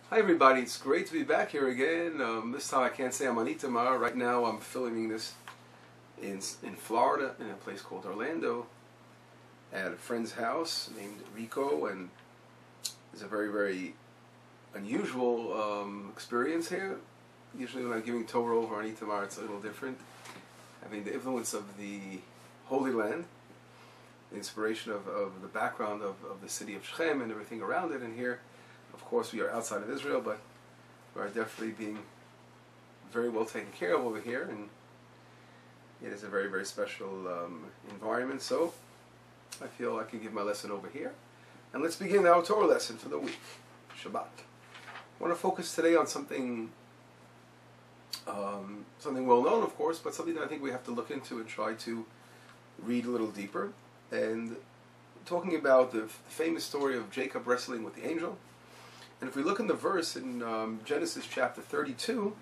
Hi everybody, it's great to be back here again. This time I can't say I'm on Itamar. Right now I'm filming this in Florida, in a place called Orlando, at a friend's house named Rico, and it's a very, very unusual experience here. Usually when I'm giving Torah over on Itamar it's a little different. Having the influence of the Holy Land, the inspiration of the background of the city of Shechem and everything around it, and here of course we are outside of Israel, but we are definitely being very well taken care of over here, and it is a very, very special environment. So I feel I can give my lesson over here. And let's begin our Torah lesson for the week, Shabbat. I want to focus today on something well known, of course, but something that I think we have to look into and try to read a little deeper. And talking about the famous story of Jacob wrestling with the angel. And if we look in the verse in Genesis chapter 32,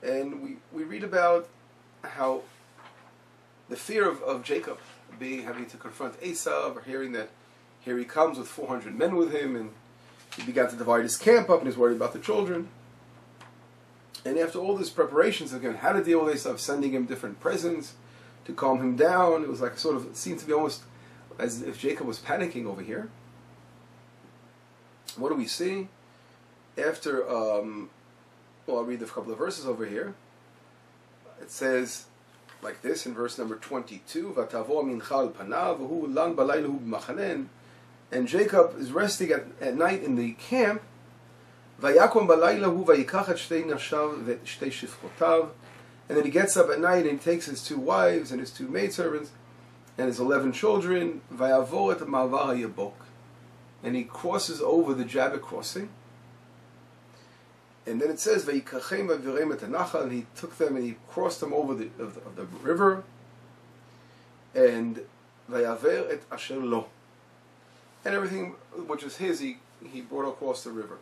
and we read about how the fear of Jacob having to confront Esau, or hearing that here he comes with 400 men with him, and he began to divide his camp up, and he's worried about the children. And after all these preparations, again, how to deal with Esau, sending him different presents to calm him down, it was like it seemed to be almost as if Jacob was panicking over here. What do we see? After, well, I'll read a couple of verses over here. It says like this in verse number 22, and Jacob is resting at night in the camp, and then he gets up at night and he takes his 2 wives and his 2 maidservants and his 11 children, and he crosses over the Jabbok crossing. And then it says, and he took them and he crossed them over the river, and and everything which is his, he brought across the river.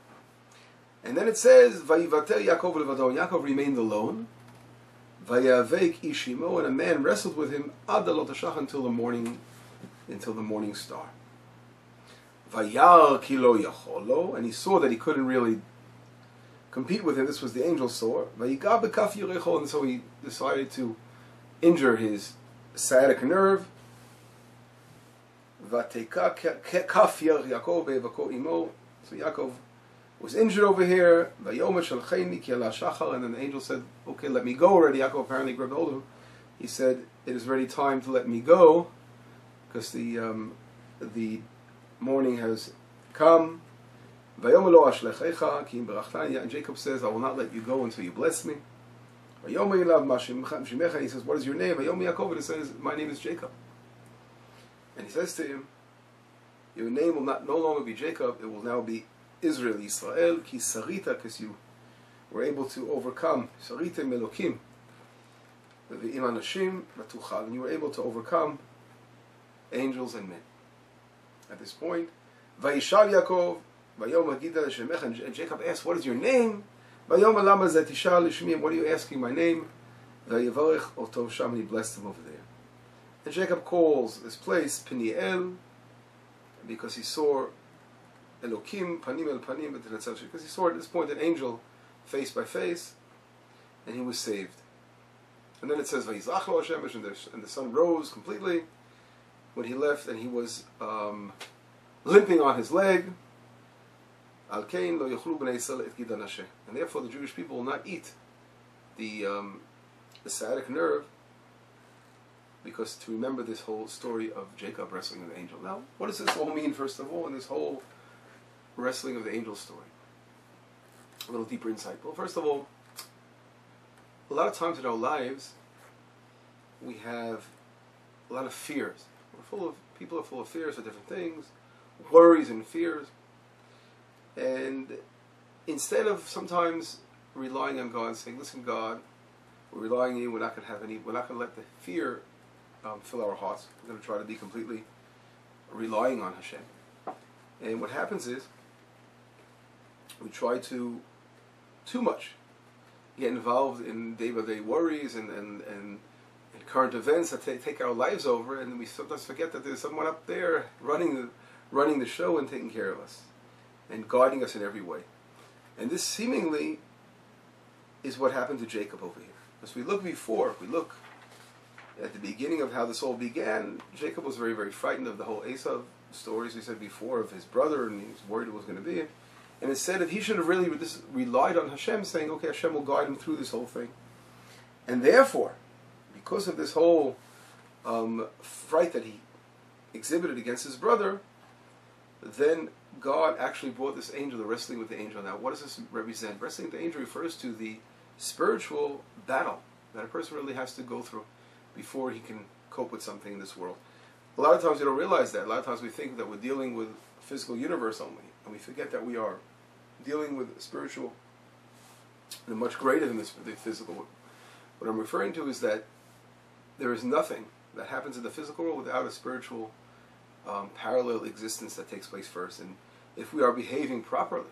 And then it says, Yaakov remained alone, and a man wrestled with him until the morning star. And he saw that he couldn't really compete with him. This was the angel's sword. And so he decided to injure his sciatic nerve. So Yaakov was injured over here. And then the angel said, okay, let me go already. Yaakov apparently grabbed hold of him. He said, it is already time to let me go, because the morning has come. And Jacob says, I will not let you go until you bless me. And he says, what is your name? And he says, my name is Jacob. And he says to him, your name will no longer be Jacob, it will now be Israel, ki sarita, because you were able to overcome, sarita melokim, and you were able to overcome angels and men. At this point, Vayishav Yaakov, and Jacob asked, what is your name? What are you asking my name? And he blessed him over there. And Jacob calls this place Peniel, because he saw Elokim, Panim el Panim, because he saw at this point an angel face by face, and he was saved. And then it says, Vayizach lo Hashemesh, and the sun rose completely when he left, and he was limping on his leg. And therefore the Jewish people will not eat the sciatic nerve, because to remember this whole story of Jacob wrestling with the angel. Now, what does this all mean, first of all, in this whole wrestling of the angel story? A little deeper insight. Well, first of all, a lot of times in our lives we have a lot of fears. People are full of fears for different things, worries and fears. And instead of sometimes relying on God and saying, listen, God, we're relying on you, we're not going to let the fear fill our hearts. We're going to try to be completely relying on Hashem. And what happens is, we try to too much get involved in day-by-day worries and current events that take our lives over, and we sometimes forget that there's someone up there running the show and taking care of us and guiding us in every way. And this seemingly is what happened to Jacob over here. As we look before, if we look at the beginning of how this all began, Jacob was very, very frightened of the whole Esau stories we said before of his brother, and he was worried it was going to be. And instead of, he should have really relied on Hashem, saying, okay, Hashem will guide him through this whole thing. And therefore, because of this whole fright that he exhibited against his brother, then God actually brought this angel, the wrestling with the angel. Now, what does this represent? Wrestling with the angel refers to the spiritual battle that a person really has to go through before he can cope with something in this world. A lot of times we don't realize that. A lot of times we think that we're dealing with the physical universe only, and we forget that we are dealing with spiritual and much greater than the physical. What I'm referring to is that there is nothing that happens in the physical world without a spiritual parallel existence that takes place first. And if we are behaving properly,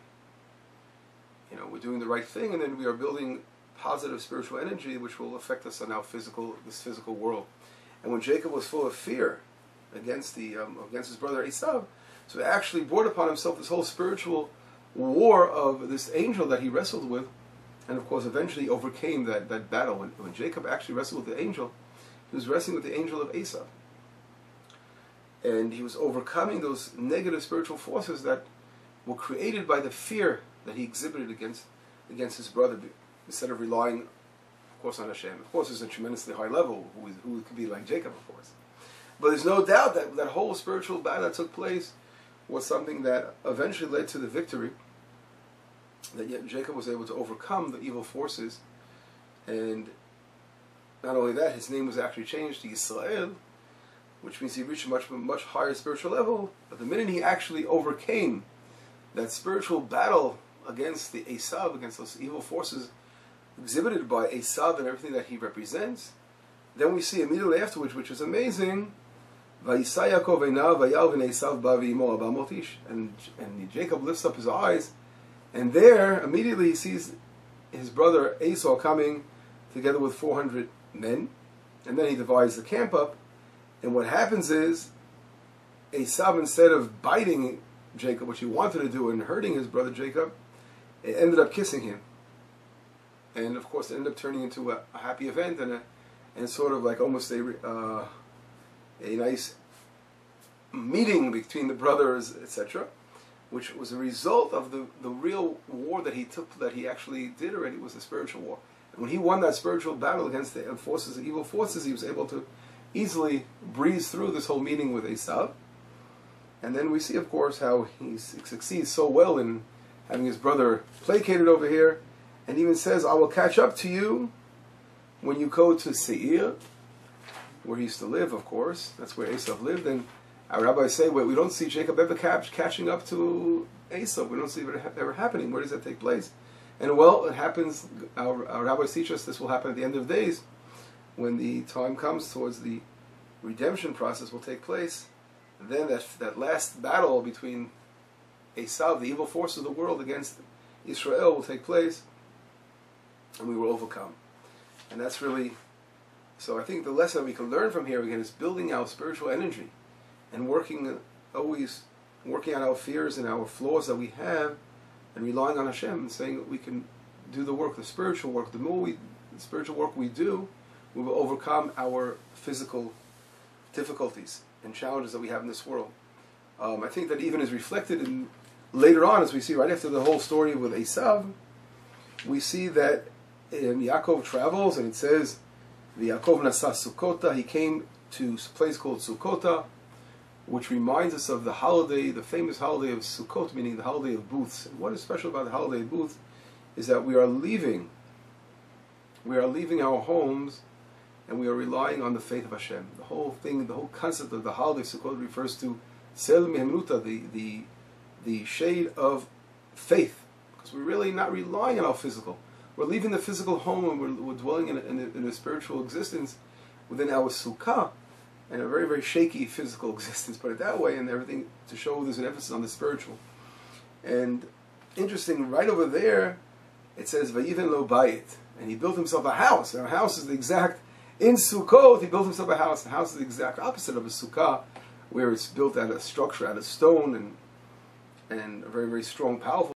we're doing the right thing, and then we are building positive spiritual energy which will affect us on this physical world. And when Jacob was full of fear against his brother Esau, so he actually brought upon himself this whole spiritual war of this angel that he wrestled with, and of course eventually overcame that battle. When Jacob actually wrestled with the angel, he was wrestling with the angel of Esau. And he was overcoming those negative spiritual forces that were created by the fear that he exhibited against his brother, instead of relying, of course, on Hashem. Of course, there's a tremendously high level who could be like Jacob, of course. But there's no doubt that that whole spiritual battle that took place was something that eventually led to the victory, that yet Jacob was able to overcome the evil forces. And not only that, his name was actually changed to Yisrael, which means he reached a much higher spiritual level. But the minute he actually overcame that spiritual battle against the Esav, against those evil forces exhibited by Esav and everything that he represents, then we see immediately afterwards, which is amazing, and Jacob lifts up his eyes, and there immediately he sees his brother Esau coming together with 400 men, and then he divides the camp up. And what happens is, Esau, instead of biting Jacob, which he wanted to do, and hurting his brother Jacob, it ended up kissing him. And of course it ended up turning into a happy event, and sort of like almost a nice meeting between the brothers, etc., which was a result of the real war that he actually did already. Was the spiritual war. And when he won that spiritual battle against the forces, the evil forces, he was able to easily breeze through this whole meeting with Esau. And then we see, of course, how he succeeds so well in having his brother placated over here, and even says, I will catch up to you when you go to Seir, where he used to live, of course. That's where Esau lived. And our rabbis say, we don't see Jacob ever catching up to Esau. We don't see it ever happening. Where does that take place? And well, it happens, our rabbis teach us this will happen at the end of days, when the time comes towards the redemption process will take place. Then that last battle between Esau, the evil force of the world, against Israel will take place, and we will overcome. And that's really, so I think the lesson we can learn from here again is building our spiritual energy and always working on our fears and our flaws that we have, and relying on Hashem and saying that we can do the work, the spiritual work. The spiritual work we do, we will overcome our physical difficulties and challenges that we have in this world. I think that even is reflected in later on, as we see right after the whole story with Esau, we see that Yaakov travels, and it says, Yaakov nasa Sukkota, he came to a place called Sukkota, which reminds us of the holiday, the famous holiday of Sukkot, meaning the holiday of booths. And what is special about the holiday of booths is that we are leaving our homes, and we are relying on the faith of Hashem. The whole thing, the whole concept of the holiday of Sukkot refers to Sel Mehemnuta, the shade of faith, because we're really not relying on our physical. We're leaving the physical home, and we're dwelling in a spiritual existence within our sukkah, and a very, very shaky physical existence, put it that way, and everything to show there's an emphasis on the spiritual. And interesting, right over there, it says, Vayiven lo bayit, and he built himself a house. And our house is the exact, in Sukkot, he built himself a house. The house is the exact opposite of a sukkah, where it's built out of structure, out of stone, and a very, very strong, powerful